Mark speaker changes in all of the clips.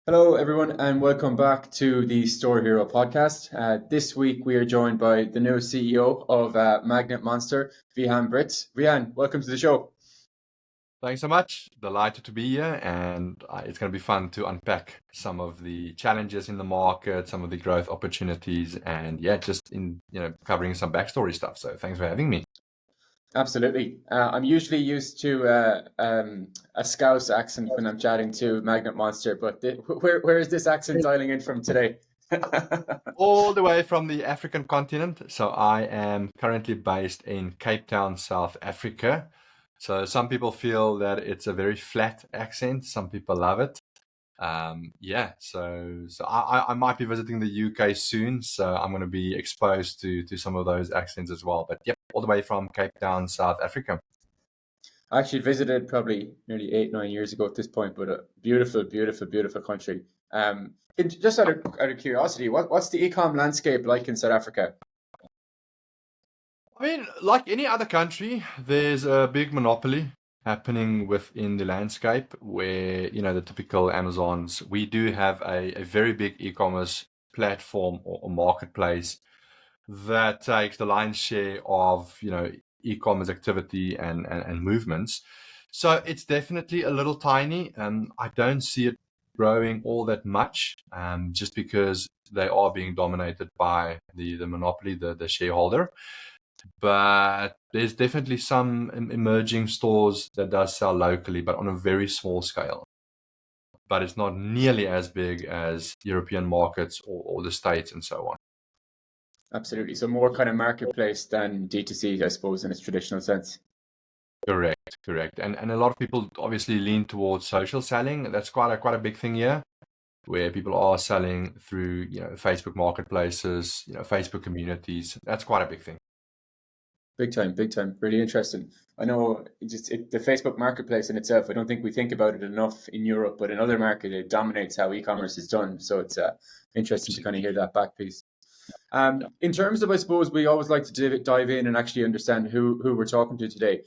Speaker 1: Hello, everyone, and welcome back to the Store Hero podcast. This week, we are joined by the new CEO of Magnet Monster, Wiehan Britz. Wiehan, welcome to the show.
Speaker 2: Thanks so much. Delighted to be here, and it's going to be fun to unpack some of the challenges in the market, some of the growth opportunities, and yeah, just in covering some backstory stuff. So thanks for having me.
Speaker 1: Absolutely. I'm usually used to a Scouse accent when I'm chatting to Magnet Monster, but where is this accent dialing in from today?
Speaker 2: All the way from the African continent. So I am currently based in Cape Town, South Africa. So some people feel that it's a very flat accent. Some people love it. So I might be visiting the UK soon, so I'm going to be exposed to some of those accents as well. But yep, all the way from Cape Town, South Africa.
Speaker 1: I actually visited probably nearly 8, 9 years ago at this point, but a beautiful, beautiful, beautiful country. Just out of curiosity, what's the ecom landscape like in South Africa?
Speaker 2: I mean, like any other country, there's a big monopoly happening within the landscape where, the typical Amazons, we do have a very big e-commerce platform or marketplace that takes the lion's share of, e-commerce activity and movements. So it's definitely a little tiny, and I don't see it growing all that much, just because they are being dominated by the monopoly, the shareholder. But there's definitely some emerging stores that does sell locally, but on a very small scale. But it's not nearly as big as European markets or the States and so on.
Speaker 1: Absolutely. So more kind of marketplace than D2C, I suppose, in its traditional sense.
Speaker 2: Correct, correct. And a lot of people obviously lean towards social selling. That's quite a big thing here, where people are selling through, Facebook marketplaces, Facebook communities. That's quite a big thing.
Speaker 1: Big time, big time. Really interesting. I know the Facebook marketplace in itself, I don't think we think about it enough in Europe, but in other markets, it dominates how e-commerce is done. So it's interesting to kind of hear that back piece. In terms of, I suppose, we always like to dive in and actually understand who we're talking to today.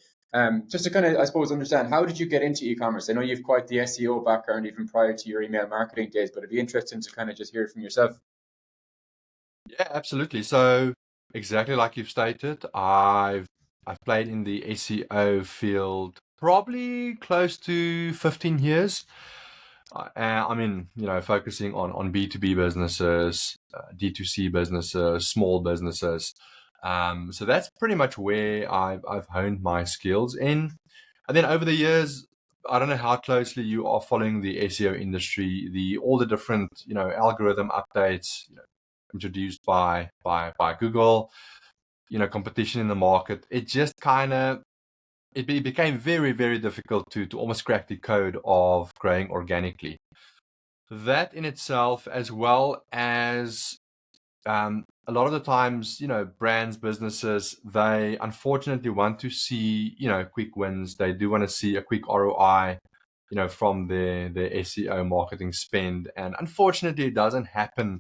Speaker 1: Just to kind of, I suppose, understand, how did you get into e-commerce? I know you've quite the SEO background even prior to your email marketing days, but it'd be interesting to kind of just hear from yourself.
Speaker 2: Yeah, absolutely. So exactly like you've stated, I've played in the SEO field probably close to 15 years. I mean, focusing on B2B businesses, D2C businesses, small businesses. So that's pretty much where I've honed my skills in. And then over the years, I don't know how closely you are following the SEO industry, all the different, algorithm updates, introduced by Google, competition in the market. It just kind of it became very, very difficult to almost crack the code of growing organically. That in itself, as well as a lot of the times, brands, businesses, they unfortunately want to see, quick wins. They do want to see a quick ROI, from their SEO marketing spend. And unfortunately, it doesn't happen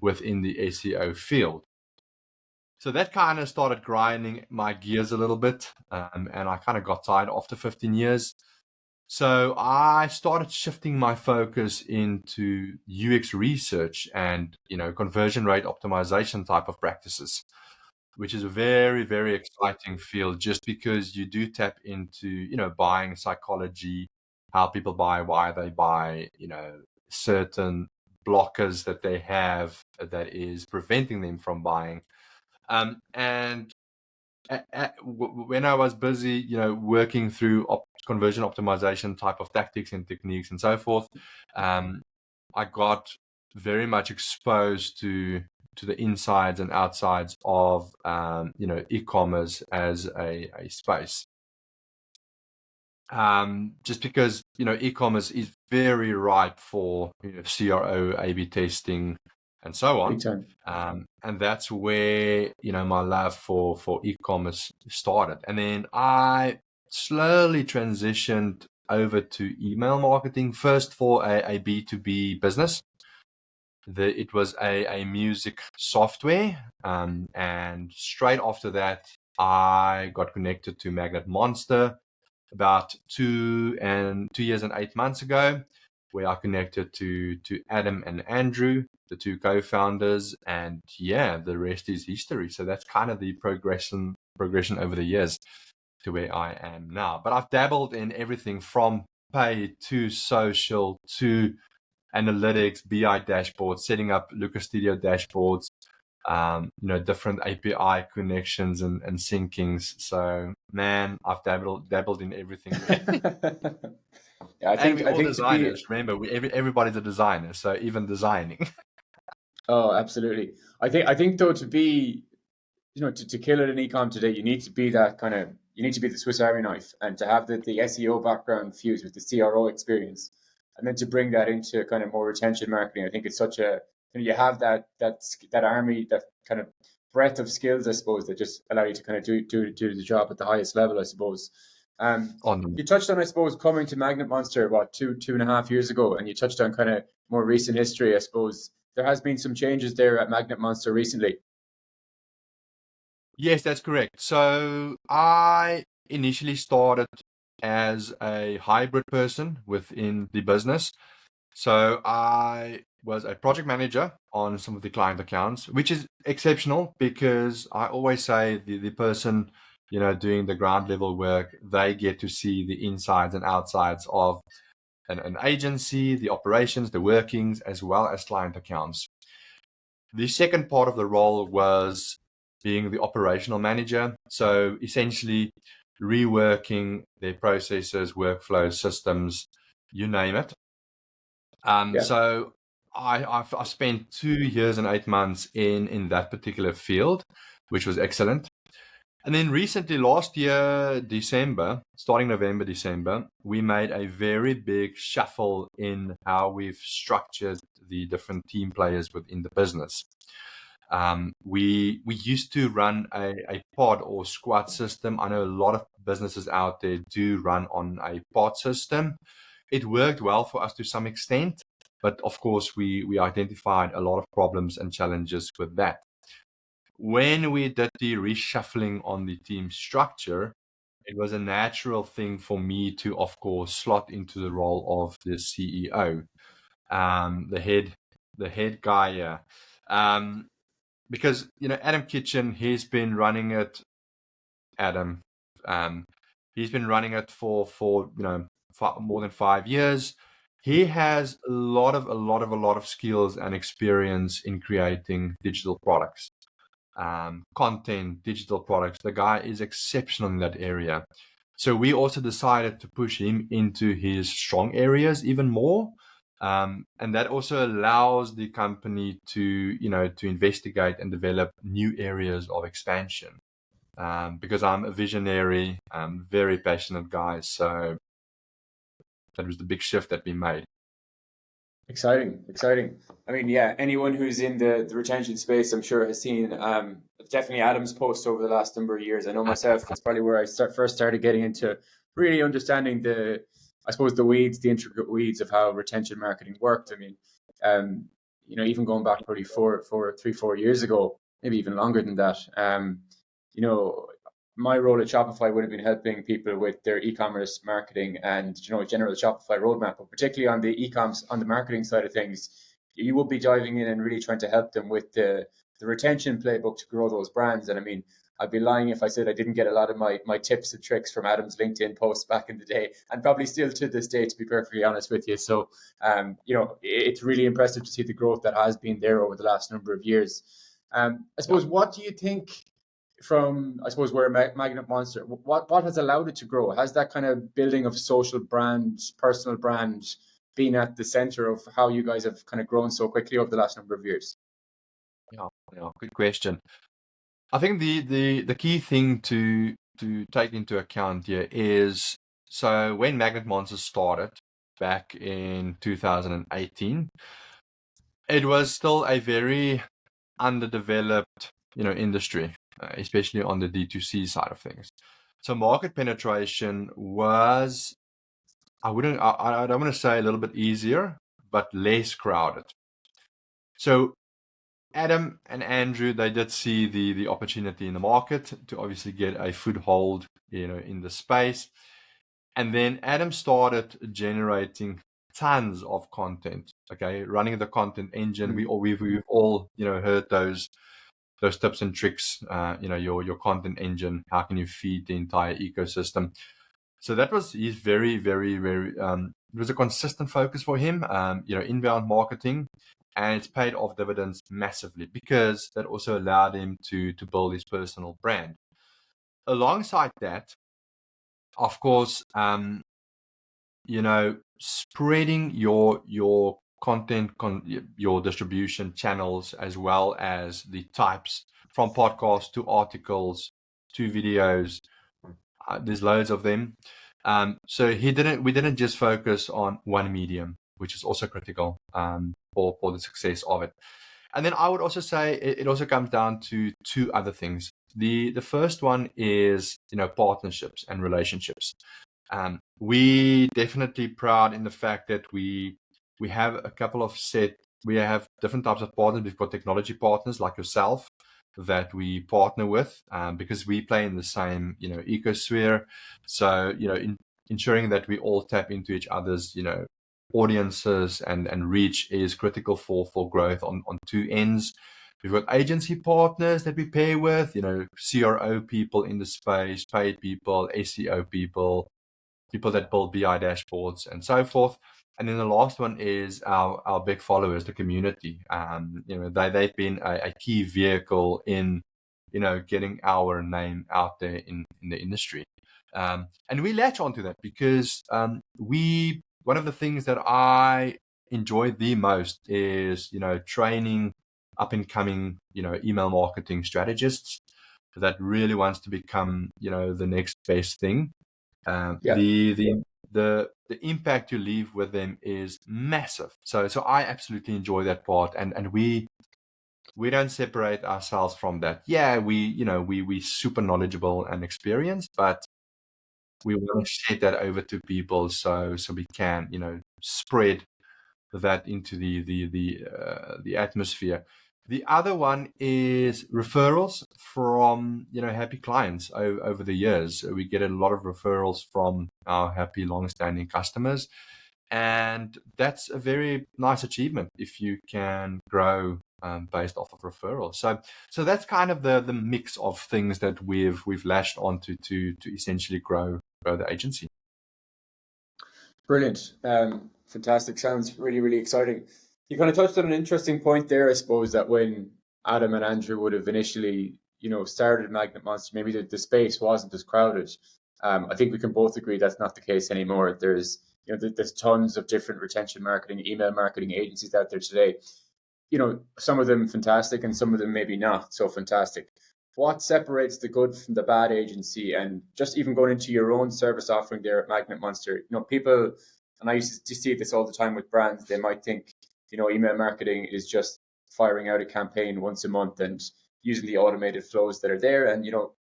Speaker 2: within the SEO field. So that kind of started grinding my gears a little bit, and I kind of got tired after 15 years. So I started shifting my focus into UX research and conversion rate optimization type of practices, which is a very, very exciting field, just because you do tap into buying psychology, how people buy, why they buy, certain blockers that they have that is preventing them from buying. And when I was busy, working through conversion optimization type of tactics and techniques and so forth, um, I got very much exposed to the insides and outsides of e-commerce as a space. Just because e-commerce is very ripe for CRO, A/B testing, and so
Speaker 1: Big
Speaker 2: on.
Speaker 1: time.
Speaker 2: And that's where my love for e-commerce started. And then I slowly transitioned over to email marketing, first for a B2B business. It was a music software, and straight after that, I got connected to Magnet Monster about 2 years and 8 months ago. where I connected to Adam and Andrew, the two co-founders, and yeah, the rest is history. So that's kind of the progression over the years to where I am now. But I've dabbled in everything from pay to social to analytics, BI dashboards, setting up Lucas Studio dashboards, different API connections and syncings. So, man, I've dabbled in everything.
Speaker 1: Yeah, I
Speaker 2: And
Speaker 1: think
Speaker 2: we're
Speaker 1: I
Speaker 2: all
Speaker 1: think to be
Speaker 2: designers. Remember, everybody's a designer. So even designing.
Speaker 1: oh, absolutely. I think though to be to kill it in ecom today, you need to be that kind of you need to be the Swiss Army knife, and to have the SEO background fused with the CRO experience, and then to bring that into kind of more retention marketing. I think it's such a you have that army, that kind of breadth of skills, I suppose, that just allow you to kind of do the job at the highest level, I suppose.
Speaker 2: on
Speaker 1: You touched on, I suppose, coming to Magnet Monster about 2.5 years ago, and you touched on kind of more recent history. I suppose there has been some changes there at Magnet Monster recently.
Speaker 2: Yes, that's correct. So I initially started as a hybrid person within the business. So I was a project manager on some of the client accounts, which is exceptional because I always say the person, doing the ground level work, they get to see the insides and outsides of an agency, the operations, the workings, as well as client accounts. The second part of the role was being the operational manager. So essentially reworking their processes, workflows, systems, you name it.
Speaker 1: Yeah.
Speaker 2: So I spent 2 years and 8 months in that particular field, which was excellent. And then recently, last year, December, starting November, December, we made a very big shuffle in how we've structured the different team players within the business. We used to run a pod or squad system. I know a lot of businesses out there do run on a pod system. It worked well for us to some extent, but of course, we identified a lot of problems and challenges with that. When we did the reshuffling on the team structure, it was a natural thing for me to, of course, slot into the role of the CEO, the head guy. Yeah. Because Adam Kitchen, Adam, um, he's been running it for more than 5 years. He has a lot of skills and experience in creating digital products, content, digital products. The guy is exceptional in that area. So we also decided to push him into his strong areas even more. And that also allows the company to investigate and develop new areas of expansion. Because I'm a visionary, very passionate guy. So that was the big shift that we made.
Speaker 1: Exciting, exciting. I mean, yeah, anyone who's in the retention space, I'm sure, has seen definitely Adam's post over the last number of years. I know myself, that's probably where I first started getting into really understanding I suppose, the weeds, the intricate weeds of how retention marketing worked. I mean, even going back probably 3, 4 years ago, maybe even longer than that. You know, my role at Shopify would have been helping people with their e-commerce marketing and general Shopify roadmap, but particularly on the e-coms, on the marketing side of things, you will be diving in and really trying to help them with the retention playbook to grow those brands. And I mean, I'd be lying if I said I didn't get a lot of my tips and tricks from Adam's LinkedIn posts back in the day, and probably still to this day, to be perfectly honest with you. So, it's really impressive to see the growth that has been there over the last number of years. I suppose, what do you think from, I suppose, where Magnet Monster, what has allowed it to grow? Has that kind of building of social brand, personal brand, been at the center of how you guys have kind of grown so quickly over the last number of years?
Speaker 2: Yeah, good question. I think the key thing to take into account here is, so when Magnet Monster started back in 2018, it was still a very underdeveloped industry, especially on the D2C side of things. So market penetration was, I don't want to say a little bit easier, but less crowded. So Adam and Andrew, they did see the opportunity in the market to obviously get a foothold, in the space. And then Adam started generating tons of content. Okay, running the content engine.
Speaker 1: Mm.
Speaker 2: We've all heard those tips and tricks. Your content engine. How can you feed the entire ecosystem? So that was his very, very, very. It was a consistent focus for him. Inbound marketing, and it's paid off dividends massively because that also allowed him to build his personal brand. Alongside that, of course, spreading your content, your distribution channels, as well as the types from podcasts to articles to videos. There's loads of them. So we didn't just focus on one medium, which is also critical for the success of it. And then I would also say it also comes down to two other things. The first one is partnerships and relationships. We definitely proud in the fact that we have a couple of we have different types of partners. We've got technology partners like yourself that we partner with because we play in the same ecosphere. So ensuring that we all tap into each other's audiences and reach is critical for growth on two ends. We've got agency partners that we pair with, CRO people in the space, paid people, SEO people that build BI dashboards and so forth. And then the last one is our big followers, the community. They've been a key vehicle in, getting our name out there in the industry. And we latch onto that because one of the things that I enjoy the most is, training up and coming, email marketing strategists that really wants to become, the next best thing.
Speaker 1: Yeah.
Speaker 2: The impact you leave with them is massive. So I absolutely enjoy that part, and we don't separate ourselves from that. Yeah, we super knowledgeable and experienced, but we want to share that over to people so we can spread that into the atmosphere. The other one is referrals from happy clients over the years. We get a lot of referrals from our happy long-standing customers, and that's a very nice achievement if you can grow based off of referrals. So that's kind of the mix of things that we've lashed onto to essentially grow the agency.
Speaker 1: Brilliant. Fantastic. Sounds really, really exciting. You kind of touched on an interesting point there, I suppose, that when Adam and Andrew would have initially, started Magnet Monster, maybe the space wasn't as crowded. I think we can both agree that's not the case anymore. There's, there's tons of different retention marketing, email marketing agencies out there today. Some of them fantastic and some of them maybe not so fantastic. What separates the good from the bad agency? And just even going into your own service offering there at Magnet Monster, people, and I used to see this all the time with brands, they might think, email marketing is just firing out a campaign once a month and using the automated flows that are there, and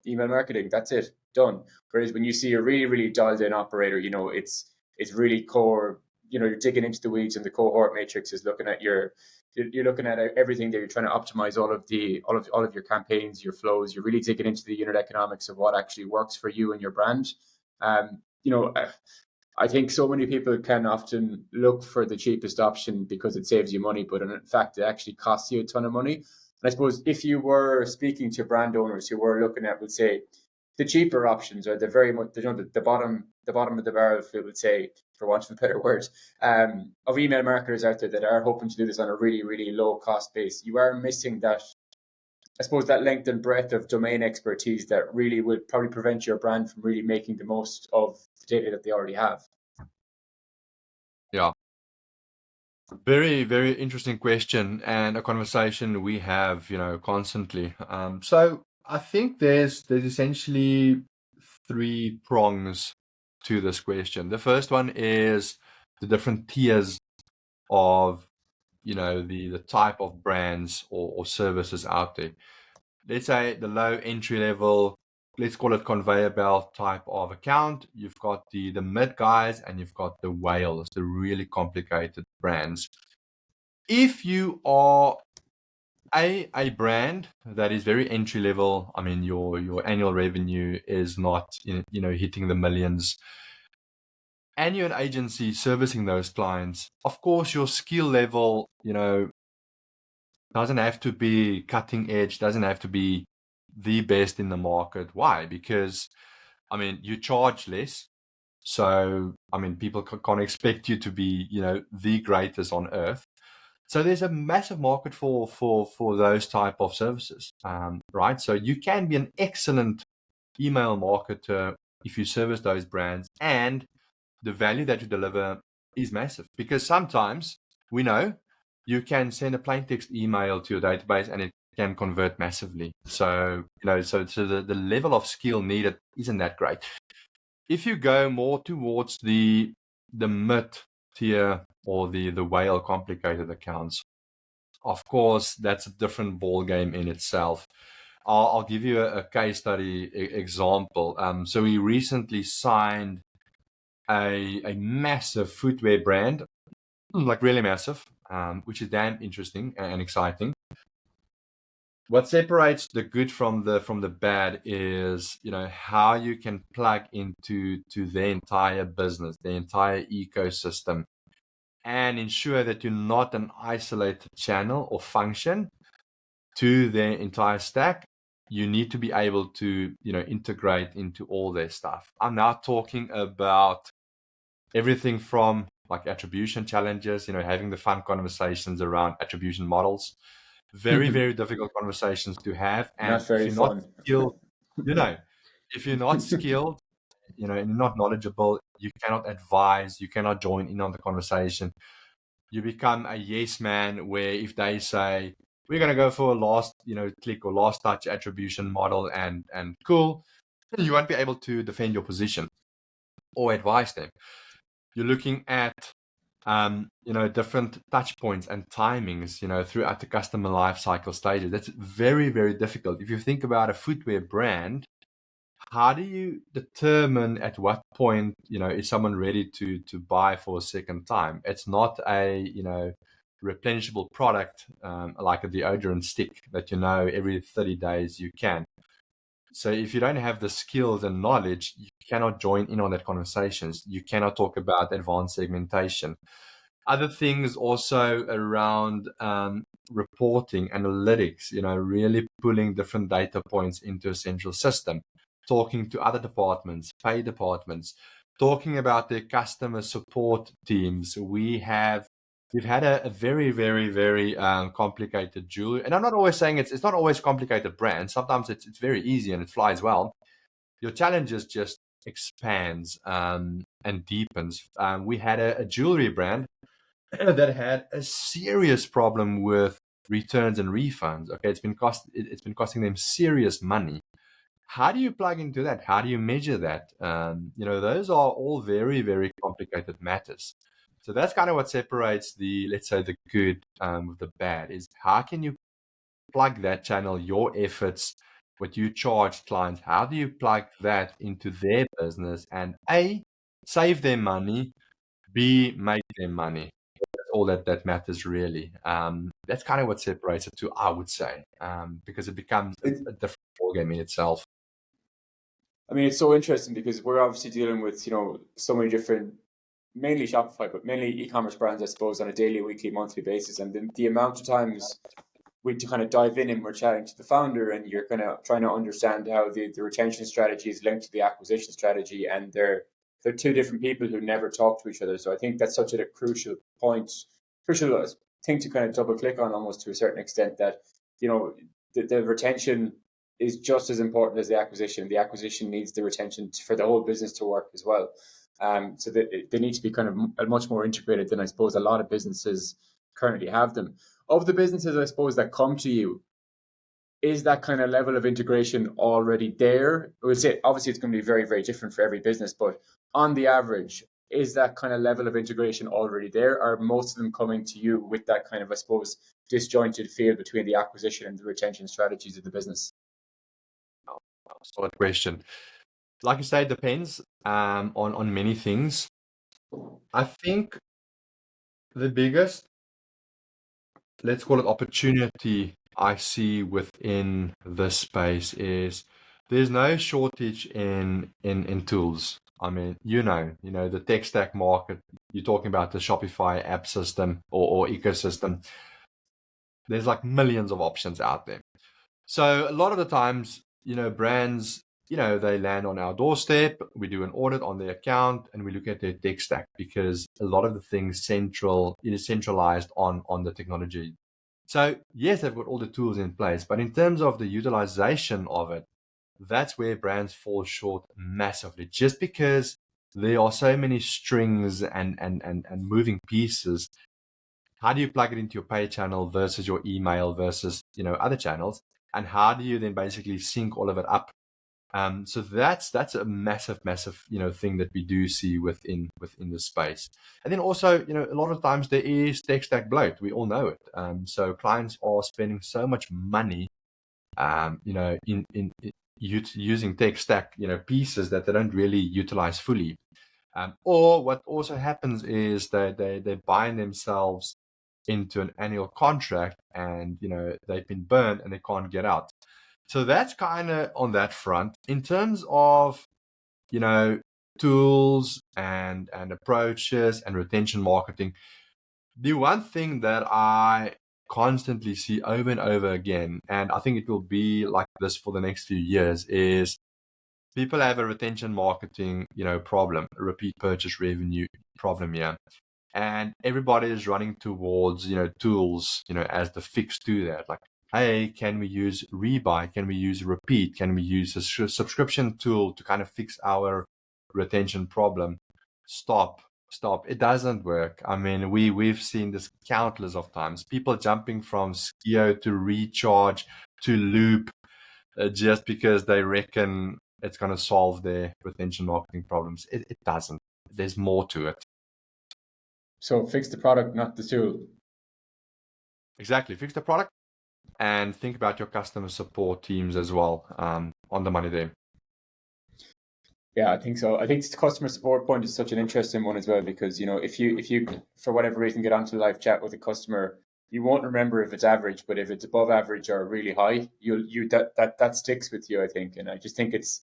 Speaker 1: email marketing, that's it, done. Whereas when you see a really, really dialed in operator, it's really core. You're digging into the weeds, and the cohort matrix is looking at you're looking at everything there. You're trying to optimize all of your campaigns, your flows. You're really digging into the unit economics of what actually works for you and your brand. I think so many people can often look for the cheapest option because it saves you money, but in fact, it actually costs you a ton of money. And I suppose if you were speaking to brand owners who were looking at, let's say, the cheaper options are the very much the bottom of the barrel, if it would say, for want of a better word, of email marketers out there that are hoping to do this on a really, really low cost base. You are missing that, I suppose, that length and breadth of domain expertise that really would probably prevent your brand from really making the most of the data that they already have.
Speaker 2: Yeah. Very, very interesting question, and a conversation we have, constantly. So I think there's essentially three prongs to this question. The first one is the different tiers of, the type of brands or services out there. Let's say the low entry level, let's call it conveyor belt type of account. You've got the mid guys, and you've got the whales, the really complicated brands. If you are a brand that is very entry level, I mean your annual revenue is not hitting the millions, and you're an agency servicing those clients, of course, your skill level, doesn't have to be cutting edge, doesn't have to be the best in the market. Why? Because, you charge less. So, people can't expect you to be, the greatest on earth. So there's a massive market for those type of services, right? So you can be an excellent email marketer if you service those brands, and the value that you deliver is massive, because sometimes we know you can send a plain text email to your database and it can convert massively. So, so the level of skill needed isn't that great. If you go more towards the mid tier or the whale complicated accounts, of course, that's a different ball game in itself. I'll give you a case study example. So we recently signed a massive footwear brand, like really massive, which is damn interesting and exciting. What separates the good from the bad is, how you can plug into the entire business, the entire ecosystem, and ensure that you're not an isolated channel or function to their entire stack. You need to be able to, integrate into all their stuff. I'm now talking about everything from like attribution challenges, having the fun conversations around attribution models. Very, very difficult conversations to have. And
Speaker 1: Not
Speaker 2: if
Speaker 1: very
Speaker 2: you're not
Speaker 1: fun.
Speaker 2: skilled, you know, if you're not skilled, and you're not knowledgeable, you cannot advise, you cannot join in on the conversation. You become a yes man, where if they say, we're going to go for a last, click or last touch attribution model, and cool, you won't be able to defend your position or advise them. You're looking at different touch points and timings, throughout the customer life cycle stages. That's very, very difficult. If you think about a footwear brand, how do you determine at what point, is someone ready to buy for a second time? It's not a, replenishable product, like a deodorant stick that, every 30 days you can. So if you don't have the skills and knowledge, you cannot join in on that conversations. You cannot talk about advanced segmentation. Other things also around reporting, analytics, really pulling different data points into a central system, talking to other departments, pay departments, talking about their customer support teams. We've had a very, very, very complicated jewelry. And I'm not always saying it's not always complicated brand. Sometimes it's very easy and it flies well. Your challenges just expands and deepens. We had a jewelry brand that had a serious problem with returns and refunds. Okay, it's been costing them serious money. How do you plug into that? How do you measure that? Those are all very, very complicated matters. So that's kind of what separates let's say, the good with the bad, is how can you plug that channel, your efforts, what you charge clients, how do you plug that into their business and A, save them money, B, make them money. That's all that matters really. That's kind of what separates the two, I would say, because it becomes
Speaker 1: It,
Speaker 2: a different ballgame in itself.
Speaker 1: I mean, it's so interesting because we're obviously dealing with, so many different, mainly Shopify, but mainly e-commerce brands, I suppose, on a daily, weekly, monthly basis. And the amount of times we to kind of dive in and we're chatting to the founder and you're kind of trying to understand how the retention strategy is linked to the acquisition strategy, and they're two different people who never talk to each other. So I think that's such a crucial thing to kind of double click on, almost to a certain extent, that the retention is just as important as the acquisition. The acquisition needs the retention for the whole business to work as well. So they need to be kind of much more integrated than I suppose a lot of businesses currently have them. Of the businesses, I suppose, that come to you, is that kind of level of integration already there? We'll say obviously it's going to be very, very different for every business, but on the average, is that kind of level of integration already there? Are most of them coming to you with that kind of, I suppose, disjointed feel between the acquisition and the retention strategies of the business?
Speaker 2: Solid question. Like you say, it depends on many things. I think the biggest, let's call it, opportunity I see within this space is there's no shortage in tools. I mean, the tech stack market, you're talking about the Shopify app system or ecosystem. There's like millions of options out there. So a lot of the times, brands, they land on our doorstep. We do an audit on their account and we look at their tech stack because a lot of the things is centralized on the technology. So yes, they've got all the tools in place, but in terms of the utilization of it, that's where brands fall short massively, just because there are so many strings and moving pieces. How do you plug it into your pay channel versus your email versus other channels, and how do you then basically sync all of it up? So that's a massive thing that we do see within the space. And then also, a lot of times there is tech stack bloat. We all know it. So clients are spending so much money in using tech stack pieces that they don't really utilize fully. Or what also happens is they bind themselves into an annual contract, and they've been burned and they can't get out. So that's kind of on that front. In terms of tools and approaches and retention marketing, the one thing that I constantly see over and over again, and I think it will be like this for the next few years, is people have a retention marketing problem, a repeat purchase revenue problem here. And everybody is running towards tools as the fix to that. Like, hey, can we use rebuy, can we use repeat, can we use a subscription tool to kind of fix our retention problem? Stop. It doesn't work. I mean, we've seen this countless of times, people jumping from Skio to Recharge to Loop, just because they reckon it's going to solve their retention marketing problems. It doesn't. There's more to it.
Speaker 1: So fix the product, not the tool.
Speaker 2: Exactly. Fix the product and think about your customer support teams as well. On the money there.
Speaker 1: Yeah, I think so. I think the customer support point is such an interesting one as well, because if you for whatever reason get onto live chat with a customer, you won't remember if it's average, but if it's above average or really high, that sticks with you, I think. And I just think it's,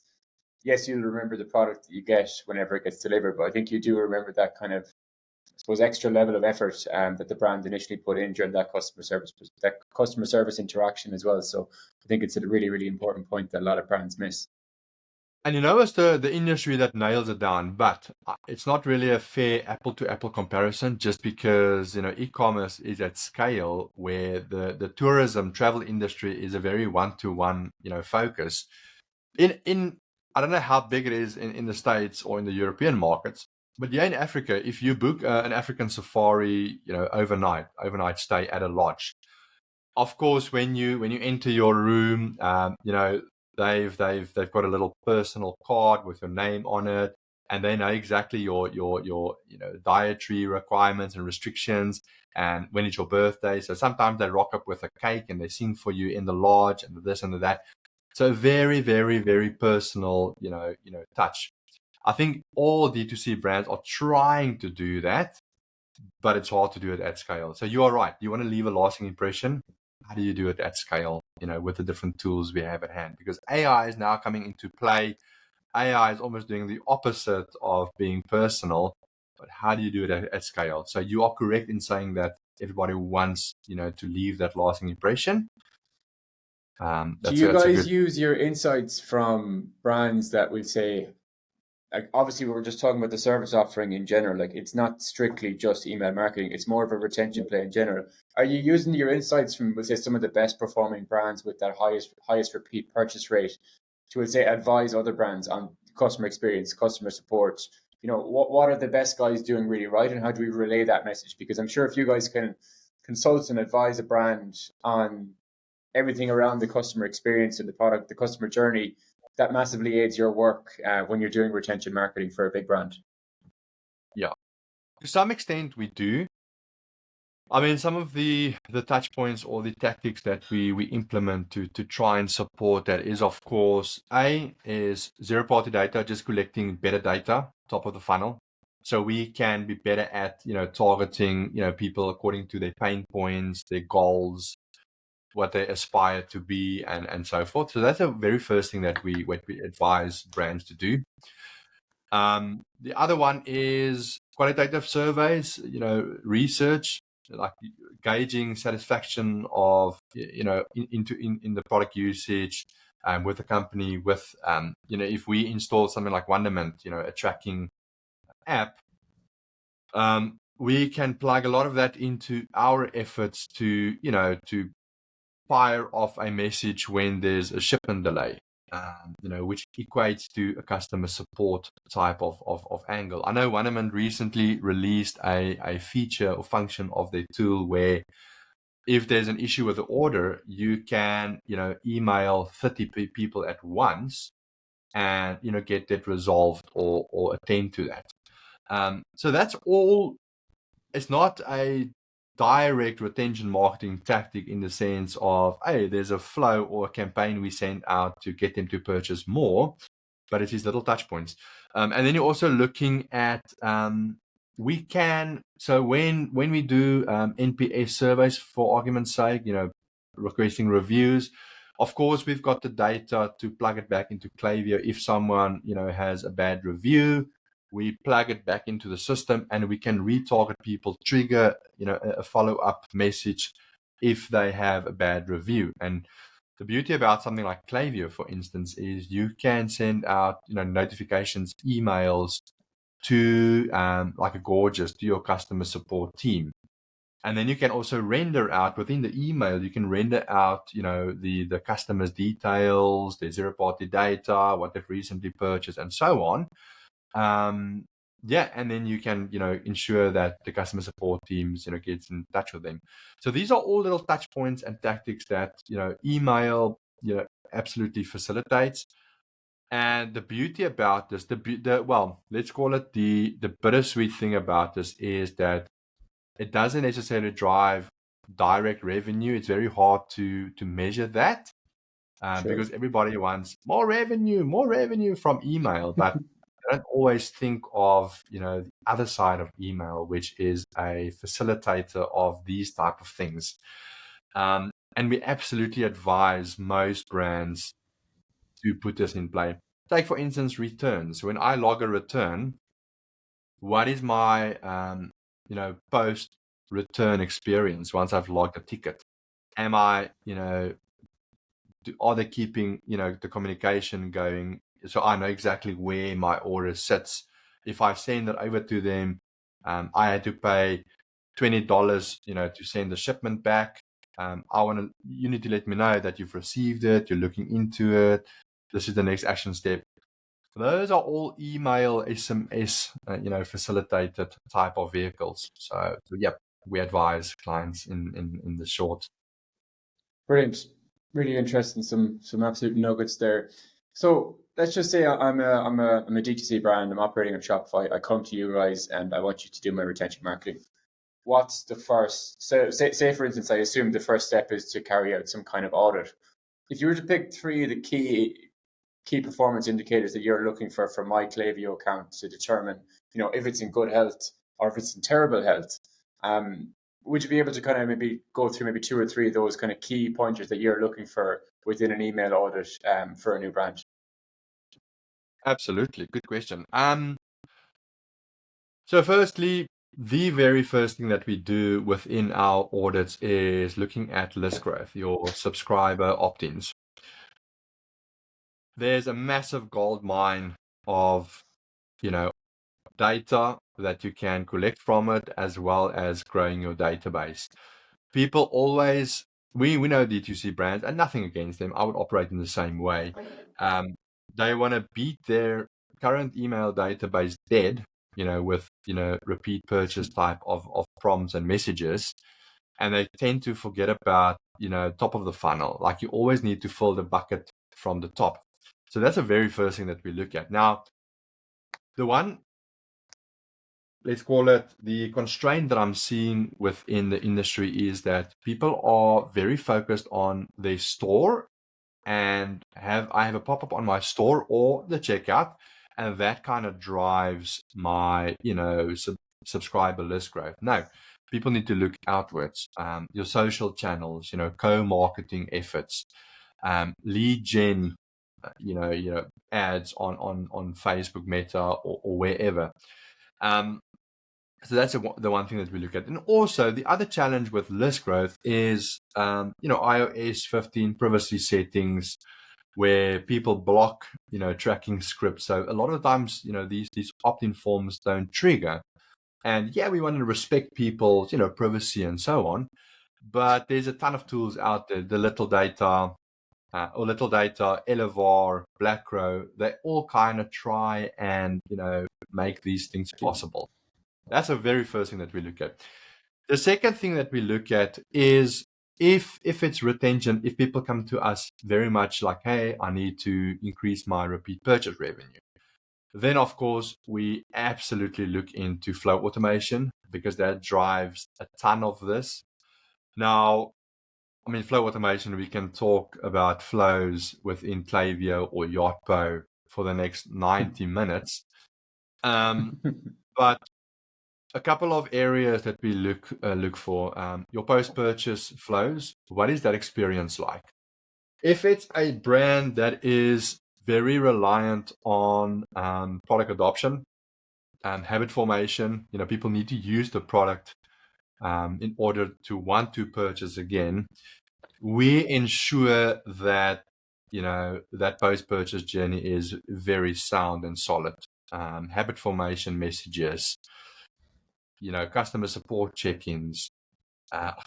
Speaker 1: yes, you'll remember the product that you get whenever it gets delivered, but I think you do remember that kind of, I suppose, extra level of effort that the brand initially put in during that customer service interaction as well. So I think it's a really, really important point that a lot of brands miss.
Speaker 2: And it's the industry that nails it down, but it's not really a fair apple to apple comparison, just because e-commerce is at scale where the tourism travel industry is a very one-to-one focus. In I don't know how big it is in the States or in the European markets, but yeah, in Africa, if you book an African safari, overnight stay at a lodge, of course, when you enter your room, they've got a little personal card with your name on it, and they know exactly your dietary requirements and restrictions, and when it's your birthday. So sometimes they rock up with a cake and they sing for you in the lodge and this and that. So very, very, very personal, touch. I think all D2C brands are trying to do that, but it's hard to do it at scale. So you are right. You want to leave a lasting impression. How do you do it at scale, with the different tools we have at hand? Because AI is now coming into play. AI is almost doing the opposite of being personal, but how do you do it at scale? So you are correct in saying that everybody wants, to leave that lasting impression.
Speaker 1: Do you guys use your insights from brands that will say, like, obviously we were just talking about the service offering in general, like it's not strictly just email marketing, it's more of a retention play in general. Are you using your insights from, we'll say, some of the best performing brands with that highest repeat purchase rate to, we'll say, advise other brands on customer experience, customer support? What are the best guys doing really right, and how do we relay that message? Because I'm sure if you guys can consult and advise a brand on everything around the customer experience and the product, the customer journey, that massively aids your work when you're doing retention marketing for a big brand.
Speaker 2: Yeah, to some extent we do. I mean, some of the touch points or the tactics that we implement to try and support that is, of course, is zero party data, just collecting better data, top of the funnel. So we can be better at, targeting, people according to their pain points, their goals, what they aspire to be, and so forth. So that's the very first thing that we advise brands to do. The other one is qualitative surveys, research, like gauging satisfaction of, in the product usage, with the company, with, if we install something like Wonderment, a tracking app, we can plug a lot of that into our efforts to fire off a message when there's a shipment delay, which equates to a customer support type of angle. I know Wonderment recently released a feature or function of their tool where if there's an issue with the order, you can, email 30 people at once and, get that resolved or attend to that. So that's all. It's not a direct retention marketing tactic in the sense of, hey, there's a flow or a campaign we send out to get them to purchase more, but it is little touch points. And then you're also looking at, so when we do NPS surveys, for argument's sake, requesting reviews, of course, we've got the data to plug it back into Klaviyo. If someone, has a bad review, we plug it back into the system and we can retarget people, trigger, a follow-up message if they have a bad review. And the beauty about something like Klaviyo, for instance, is you can send out, notifications, emails to, like a Gorgeous, to your customer support team. And then you can also render out within the email, you can render out, the customer's details, their zero-party data, what they've recently purchased, and so on. And then you can, ensure that the customer support teams, gets in touch with them. So these are all little touch points and tactics that, email, absolutely facilitates. And the beauty about this, let's call it the bittersweet thing about this is that it doesn't necessarily drive direct revenue. It's very hard to measure that,
Speaker 1: Sure.
Speaker 2: because everybody wants more revenue from email, but I don't always think of, the other side of email, which is a facilitator of these type of things. And we absolutely advise most brands to put this in play. Take, for instance, returns. When I log a return, what is my, post-return experience once I've logged a ticket? Am I, are they keeping, the communication going? So I know exactly where my order sits. If I send it over to them, I had to pay $20, to send the shipment back. You need to let me know that you've received it, you're looking into it. This is the next action step. Those are all email, SMS, facilitated type of vehicles. So yep, we advise clients in the short.
Speaker 1: Brilliant. Really interesting. Some absolute nuggets there. So let's just say I'm a D2C brand. I'm operating on Shopify. I come to you guys and I want you to do my retention marketing. What's the first? So say for instance, I assume the first step is to carry out some kind of audit. If you were to pick three of the key performance indicators that you're looking for my Klaviyo account to determine, if it's in good health or if it's in terrible health, would you be able to kind of maybe go through maybe two or three of those kind of key pointers that you're looking for within an email audit for a new brand?
Speaker 2: Absolutely. Good question. So firstly, the very first thing that we do within our audits is looking at list growth, your subscriber opt-ins. There's a massive gold mine of, data that you can collect from it, as well as growing your database. People always, we know D2C brands, and nothing against them. I would operate in the same way. They want to beat their current email database dead, with, repeat purchase type of prompts and messages. And they tend to forget about, top of the funnel. Like, you always need to fill the bucket from the top. So that's the very first thing that we look at. Now, the one, let's call it the constraint that I'm seeing within the industry is that people are very focused on their store and I have a pop-up on my store or the checkout, and that kind of drives my, subscriber list growth. No, people need to look outwards. Your social channels, co-marketing efforts, lead gen ads on Facebook, Meta, or wherever. So that's the one thing that we look at. And also the other challenge with list growth is, iOS 15 privacy settings, where people block, tracking scripts. So a lot of times, these opt-in forms don't trigger. And yeah, we want to respect people's, privacy and so on. But there's a ton of tools out there, the Little Data, Elevar, BlackRow, they all kind of try and, make these things possible. That's the very first thing that we look at. The second thing that we look at is if it's retention, if people come to us very much like, hey, I need to increase my repeat purchase revenue, then of course we absolutely look into flow automation, because that drives a ton of this. Now, flow automation, we can talk about flows within Klaviyo or Yotpo for the next 90 minutes. But a couple of areas that we look for, your post-purchase flows. What is that experience like? If it's a brand that is very reliant on product adoption and habit formation, people need to use the product in order to want to purchase again, we ensure that that post-purchase journey is very sound and solid. Habit formation messages, customer support check-ins,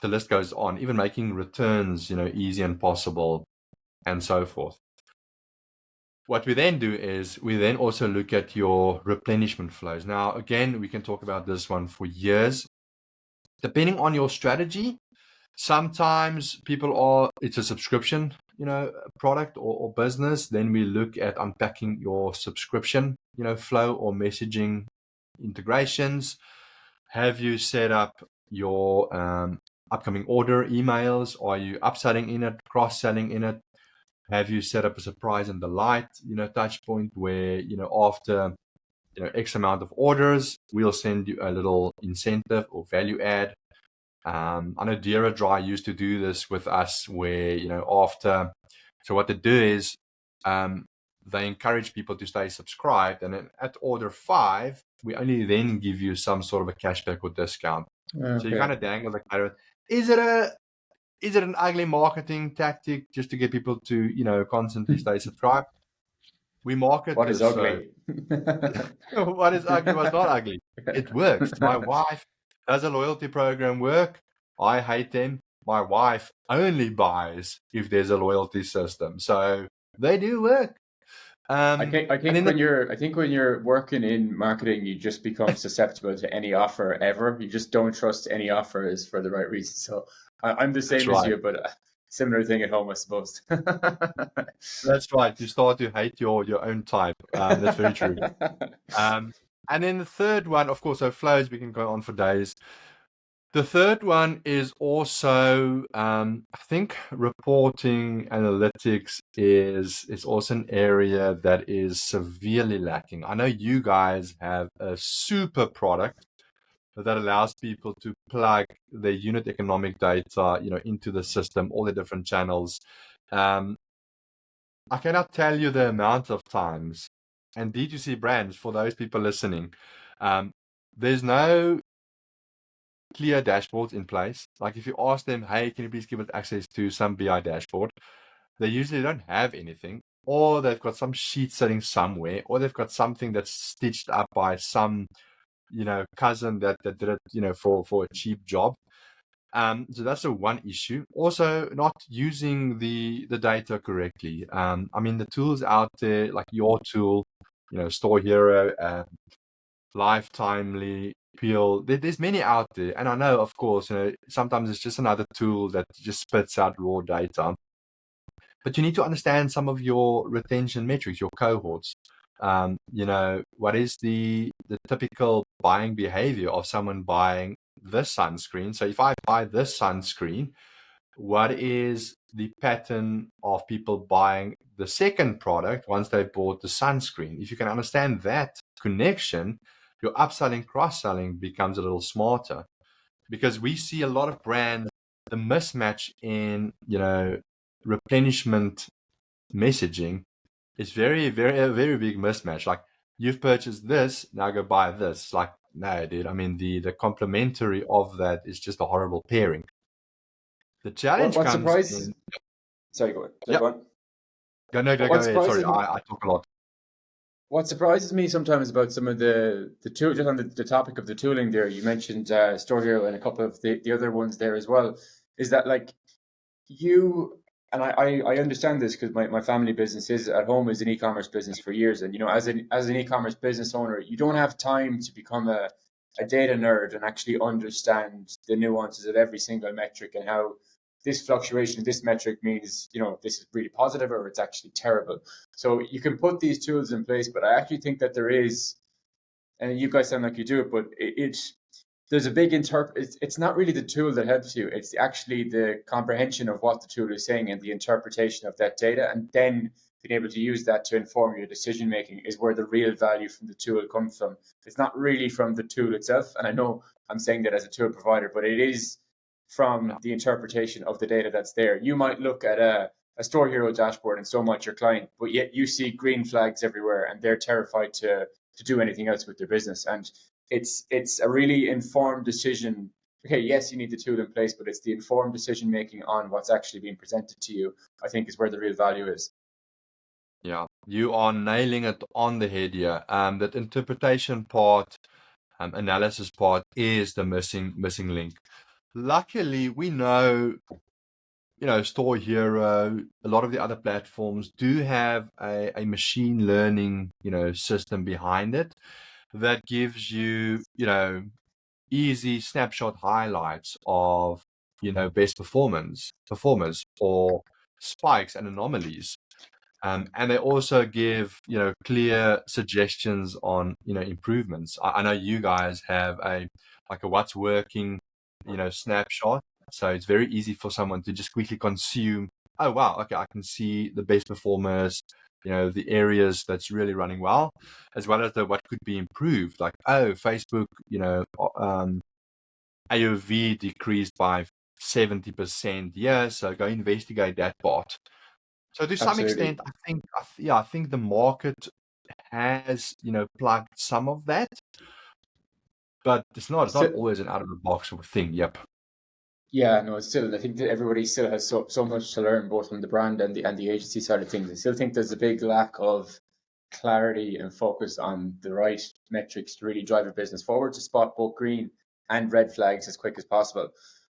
Speaker 2: the list goes on, even making returns, easy and possible, and so forth. What we then do is we then also look at your replenishment flows. Now, again, we can talk about this one for years. Depending on your strategy, sometimes it's a subscription, product or business. Then we look at unpacking your subscription, flow or messaging integrations. Have you set up your upcoming order emails? Are you upselling in it, cross-selling in it? Have you set up a surprise and delight, touch point where, after, X amount of orders, we'll send you a little incentive or value add. I know Dira Dry used to do this with us where, so what they do is they encourage people to stay subscribed, and then at order 5, we only then give you some sort of a cashback or discount.
Speaker 1: Okay.
Speaker 2: So you kind of dangle the carrot. Is it an ugly marketing tactic just to get people to, constantly stay subscribed? We market
Speaker 1: What is
Speaker 2: this,
Speaker 1: ugly?
Speaker 2: what is ugly was not ugly. It works. My wife does a loyalty program work. I hate them. My wife only buys if there's a loyalty system. So they do work.
Speaker 1: I think when you're working in marketing, you just become susceptible to any offer ever. You just don't trust any offer is for the right reason. So I'm the same as you, but similar thing at home, I suppose.
Speaker 2: That's right. You start to hate your own type. That's very true. And then the third one, of course, so flows, we can go on for days. The third one is also, I think reporting analytics is also an area that is severely lacking. I know you guys have a super product that allows people to plug their unit economic data, into the system, all the different channels. I cannot tell you the amount of times, and D2C brands, for those people listening, there's no clear dashboards in place. Like if you ask them, hey, can you please give us access to some BI dashboard? They usually don't have anything, or they've got some sheet sitting somewhere, or they've got something that's stitched up by some, cousin that did it, for a cheap job. So that's the one issue. Also, not using the data correctly. The tools out there, like your tool, Store Hero, Lifetimely, Peel. There's many out there, and I know, of course, sometimes it's just another tool that just spits out raw data. But you need to understand some of your retention metrics, your cohorts. What is the typical buying behavior of someone buying this sunscreen? So if I buy this sunscreen, what is the pattern of people buying the second product once they've bought the sunscreen? If you can understand that connection, your upselling, cross-selling becomes a little smarter, because we see a lot of brands, the mismatch in, replenishment messaging it's a very big mismatch. Like, you've purchased this, now go buy this. Like, no, dude. I mean, the complementary of that is just a horrible pairing. The challenge
Speaker 1: What
Speaker 2: comes
Speaker 1: surprises?
Speaker 2: in.
Speaker 1: Sorry, go on. Sorry,
Speaker 2: Yep.
Speaker 1: go on.
Speaker 2: Go, no,
Speaker 1: What
Speaker 2: go
Speaker 1: what
Speaker 2: ahead. Sorry,
Speaker 1: surprises me?
Speaker 2: I talk a lot.
Speaker 1: What surprises me sometimes about some of the tool, just on the topic of the tooling there, you mentioned Store Hero and a couple of the other ones there as well, is that like you and I understand this because my family business is at home is an e-commerce business for years, and as an e-commerce business owner, you don't have time to become a data nerd and actually understand the nuances of every single metric and how this fluctuation in this metric means this is really positive or it's actually terrible. So you can put these tools in place, but I actually think that there is, and you guys sound like you do it, but there's a big it's not really the tool that helps you, it's actually the comprehension of what the tool is saying and the interpretation of that data, and then being able to use that to inform your decision making is where the real value from the tool comes from. It's not really from the tool itself, and I know I'm saying that as a tool provider, but it is
Speaker 2: Yeah.
Speaker 1: from the interpretation of the data that's there. You might look at a Store Hero dashboard and so much your client, but yet you see green flags everywhere and they're terrified to do anything else with their business. And it's a really informed decision. Okay, yes, you need the tool in place, but it's the informed decision making on what's actually being presented to you, I think, is where the real value is.
Speaker 2: Yeah, you are nailing it on the head here. That interpretation part, analysis part is the missing link. Luckily, we know, Store Hero, a lot of the other platforms do have a machine learning, system behind it that gives you, easy snapshot highlights of, best performers or spikes and anomalies. And they also give, clear suggestions on, improvements. I know you guys have like a what's working, snapshot. So it's very easy for someone to just quickly consume. Oh, wow. Okay. I can see the best performers, the areas that's really running well as what could be improved. Like, oh, Facebook, AOV decreased by 70%. Yeah. So go investigate that part. So to some
Speaker 1: Absolutely.
Speaker 2: extent, I think the market has, plugged some of that, but it's not
Speaker 1: Still,
Speaker 2: always an out of the box sort of thing. Yep.
Speaker 1: yeah, no, it's still, I think that everybody still has so much to learn, both from the brand and the agency side of things. I still think there's a big lack of clarity and focus on the right metrics to really drive a business forward, to spot both green and red flags as quick as possible.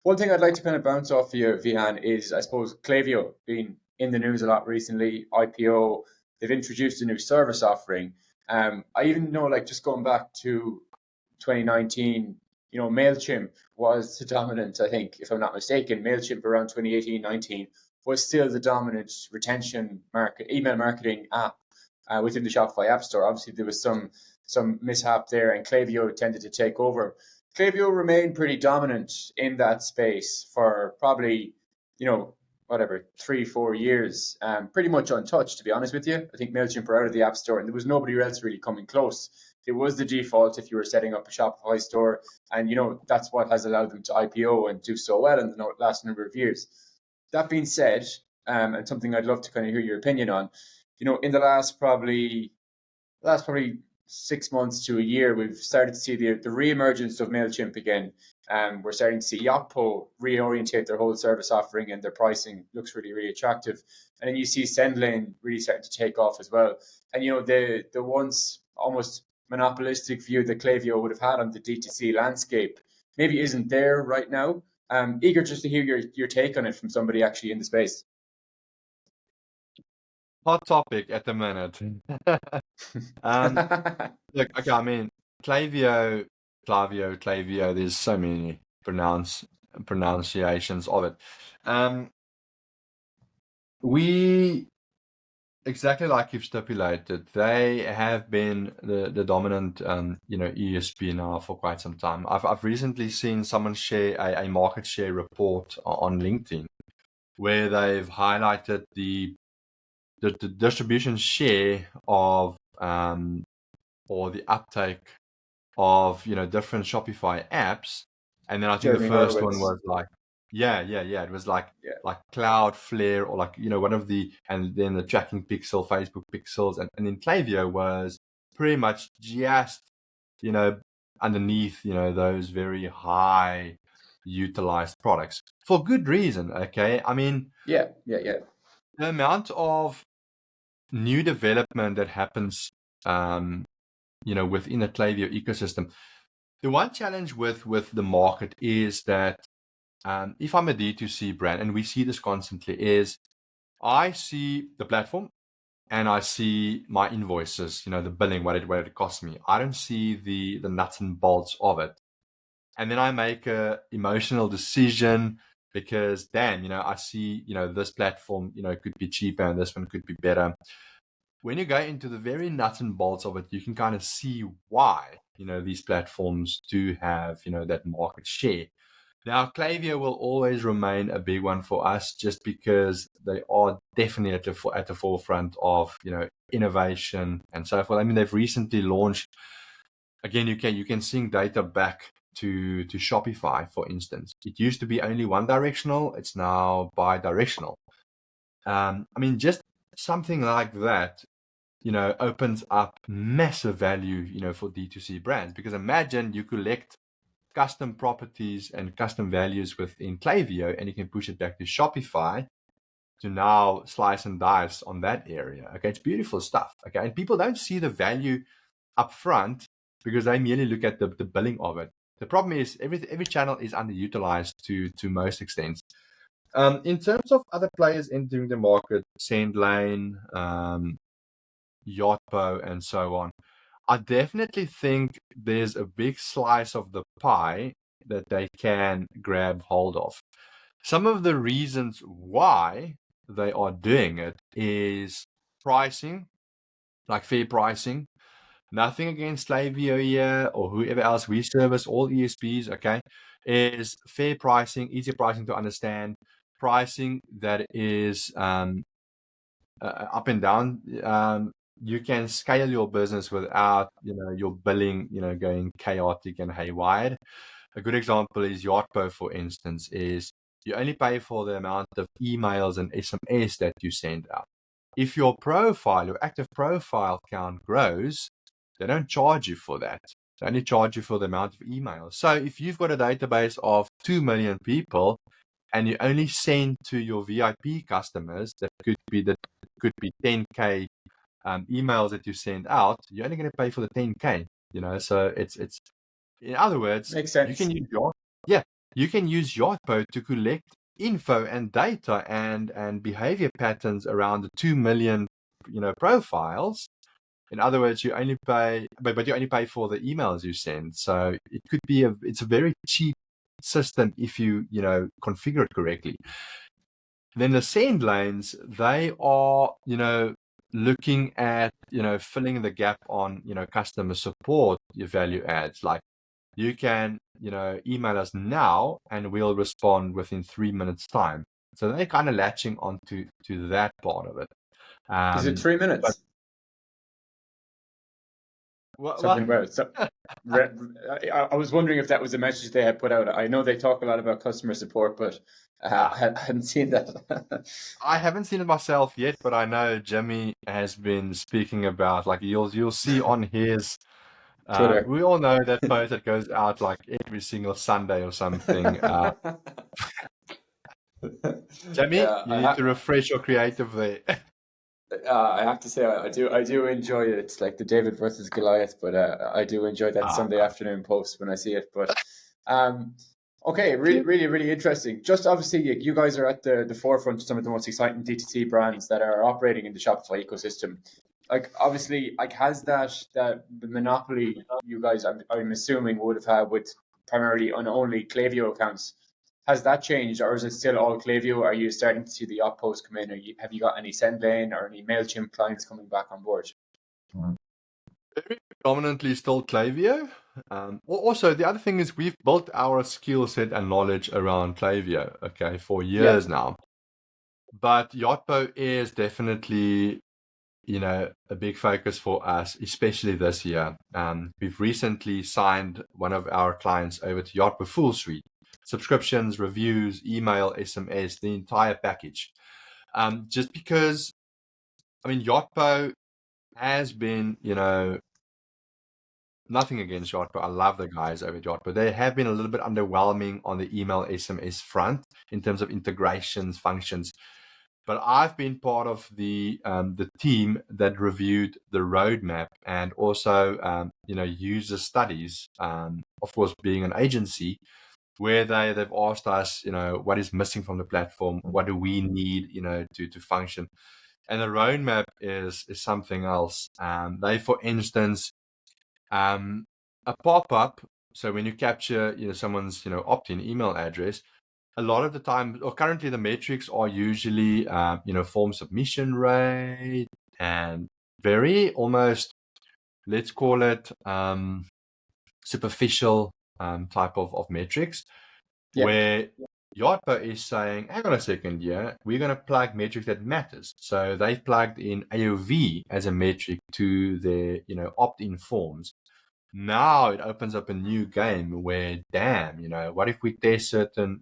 Speaker 1: One thing I'd like to kind of bounce off of you, Vihan, is I suppose Klaviyo being in the news a lot recently, IPO, they've introduced a new service offering. I even know, like, just going back to 2019, MailChimp was the dominant, I think, if I'm not mistaken. MailChimp around 2018-19 was still the dominant retention email marketing app within the Shopify App Store. Obviously, there was some mishap there, and Klaviyo tended to take over. Klaviyo remained pretty dominant in that space for probably, whatever, 3-4 years, pretty much untouched, to be honest with you. I think MailChimp were out of the App Store, and there was nobody else really coming close. It was the default if you were setting up a Shopify store, and that's what has allowed them to IPO and do so well in the last number of years. That being said, and something I'd love to kind of hear your opinion on, in the last probably 6 months to a year, we've started to see the re-emergence of MailChimp again. We're starting to see Yotpo reorientate their whole service offering, and their pricing looks really, really attractive. And then you see SendLane really starting to take off as well. And the once almost monopolistic view that Klaviyo would have had on the DTC landscape maybe isn't there right now. Eager just to hear your take on it from somebody actually in the space.
Speaker 2: Hot topic at the minute. Look, okay, I mean, Clavio, there's so many pronunciations of it. We Exactly like you've stipulated, they have been the dominant, ESP now for quite some time. I've recently seen someone share a market share report on LinkedIn where they've highlighted the distribution share of or the uptake of different Shopify apps, and then I think the
Speaker 1: Jeremy
Speaker 2: first one
Speaker 1: Horowitz.
Speaker 2: was like Yeah, yeah, yeah. It was like
Speaker 1: Yeah.
Speaker 2: Cloudflare or like, one of the, and then the tracking pixel, Facebook pixels, and then Klaviyo was pretty much just, you know, underneath, those very high utilized products for good reason. Okay. I mean,
Speaker 1: Yeah. Yeah. Yeah.
Speaker 2: the amount of new development that happens, within the Klaviyo ecosystem. The one challenge with the market is that, if I'm a D2C brand, and we see this constantly, is I see the platform and I see my invoices, the billing, what it costs me. I don't see the nuts and bolts of it. And then I make a emotional decision because then, I see, this platform, could be cheaper and this one could be better. When you go into the very nuts and bolts of it, you can kind of see why, these platforms do have, that market share. Now, Klaviyo will always remain a big one for us just because they are definitely at the forefront of, innovation and so forth. I mean, they've recently launched, again, you can sync data back to Shopify, for instance. It used to be only one directional. It's now bi-directional. I mean, just something like that, opens up massive value, for D2C brands. Because imagine you collect custom properties and custom values within Klaviyo, and you can push it back to Shopify to now slice and dice on that area. Okay, it's beautiful stuff. Okay, and people don't see the value up front because they merely look at the billing of it. The problem is every channel is underutilized to most extents. In terms of other players entering the market, Sendlane, Yotpo, and so on, I definitely think there's a big slice of the pie that they can grab hold of. Some of the reasons why they are doing it is pricing, like fair pricing. Nothing against Klaviyo here or whoever else. We service all ESPs, okay? Is fair pricing, easy pricing to understand, pricing that is up and down. You can scale your business without, your billing, going chaotic and haywire. A good example is Yotpo, for instance, is you only pay for the amount of emails and SMS that you send out. If your profile, your active profile count grows, they don't charge you for that. They only charge you for the amount of emails. So if you've got a database of 2 million people and you only send to your VIP customers, that could be 10K emails that you send out, you're only going to pay for the 10K. So it's in other words,
Speaker 1: Makes
Speaker 2: you can
Speaker 1: sense.
Speaker 2: use Yotpo to collect info and data and behavior patterns around the 2 million, profiles. In other words, you only pay, but you only pay for the emails you send. So it could be it's a very cheap system if you, configure it correctly. Then the send lanes, they are, looking at, filling the gap on, customer support, your value adds. Like you can, email us now and we'll respond within 3 minutes time. So they're kind of latching onto that part of it.
Speaker 1: Is it 3 minutes?
Speaker 2: But well,
Speaker 1: Something about it. So, I was wondering if that was a message they had put out. I know they talk a lot about customer support, but I hadn't seen that.
Speaker 2: I haven't seen it myself yet, but I know Jimmy has been speaking about, like, you'll see on his
Speaker 1: Twitter.
Speaker 2: we all know that post that goes out like every single Sunday or something. Jimmy,
Speaker 1: Yeah,
Speaker 2: you need to refresh your creative there.
Speaker 1: I have to say I do enjoy it. It's like the David versus Goliath, but I do enjoy that Sunday afternoon post when I see it. But okay, really, really, really interesting. Just obviously, you guys are at the forefront of some of the most exciting D2C brands that are operating in the Shopify ecosystem. Like obviously, like has that monopoly you guys I'm assuming would have had with primarily on only Klaviyo accounts. Has that changed, or is it still all Klaviyo? Are you starting to see the outposts come in? Have you got any Sendlane or any Mailchimp clients coming back on board?
Speaker 2: Very predominantly still Klaviyo. Also, the other thing is we've built our skill set and knowledge around Klaviyo, okay, for
Speaker 1: Yeah.
Speaker 2: years now. But Yotpo is definitely, a big focus for us, especially this year. We've recently signed one of our clients over to Yotpo Full Suite. subscriptions, reviews, email, SMS, the entire package. Just because, I mean, Yotpo has been, nothing against Yotpo. I love the guys over at Yotpo. They have been a little bit underwhelming on the email SMS front in terms of integrations, functions. But I've been part of the team that reviewed the roadmap and also user studies. Of course, being an agency, where they've asked us, what is missing from the platform, what do we need, to function, and the roadmap is something else. They, for instance, a pop-up. So when you capture, someone's, opt-in email address, a lot of the time, or currently, the metrics are usually, form submission rate and very almost, let's call it, superficial type of metrics, where Yotpo is saying, hang on a second, we're going to plug metrics that matters. So they've plugged in AOV as a metric to their, opt-in forms. Now it opens up a new game where, damn, what if we test certain,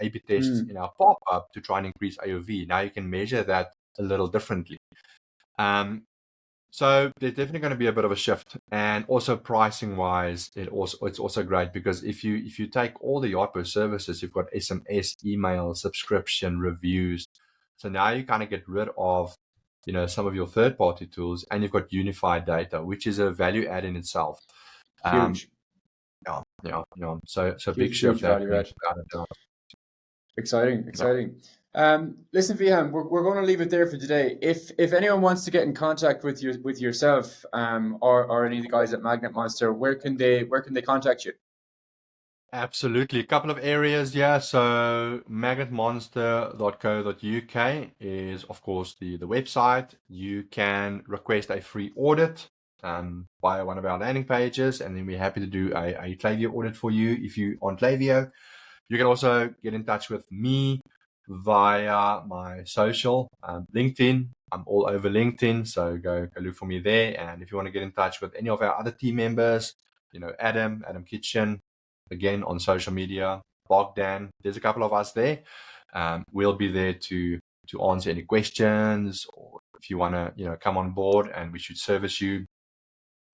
Speaker 2: A/B tests in our pop-up to try and increase AOV? Now you can measure that a little differently. So there's definitely going to be a bit of a shift, and also pricing wise, it's also great because if you take all the Yotpo services, you've got SMS, email, subscription, reviews. So now you kind of get rid of, some of your third-party tools, and you've got unified data, which is a value add in itself.
Speaker 1: Huge.
Speaker 2: Yeah. So big
Speaker 1: Huge
Speaker 2: shift
Speaker 1: value
Speaker 2: happening.
Speaker 1: add. Exciting. Listen, Wiehan, we're going to leave it there for today. If anyone wants to get in contact with yourself, or any of the guys at Magnet Monster, where can they contact you?
Speaker 2: Absolutely. A couple of areas, so magnetmonster.co.uk is, of course, the website. You can request a free audit via one of our landing pages, and then we're happy to do a Klaviyo audit for you if you on Klaviyo. You can also get in touch with me via my social, LinkedIn. I'm all over LinkedIn, so go look for me there. And if you want to get in touch with any of our other team members, Adam Kitchen, again on social media, Bogdan, there's a couple of us there. We'll be there to answer any questions, or if you want to come on board and we should service you,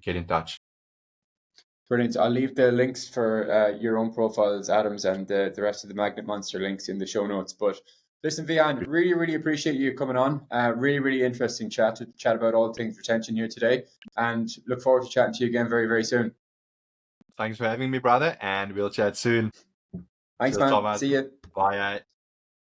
Speaker 2: get in touch.
Speaker 1: Brilliant. I'll leave the links for your own profiles, Adam's, and the rest of the Magnet Monster links in the show notes. But listen, Wiehan, really, really appreciate you coming on. Really, really interesting chat about all things retention here today, and look forward to chatting to you again very, very soon.
Speaker 2: Thanks for having me, brother, and we'll chat soon.
Speaker 1: Thanks, man.
Speaker 2: Thomas.
Speaker 1: See you.
Speaker 2: Bye.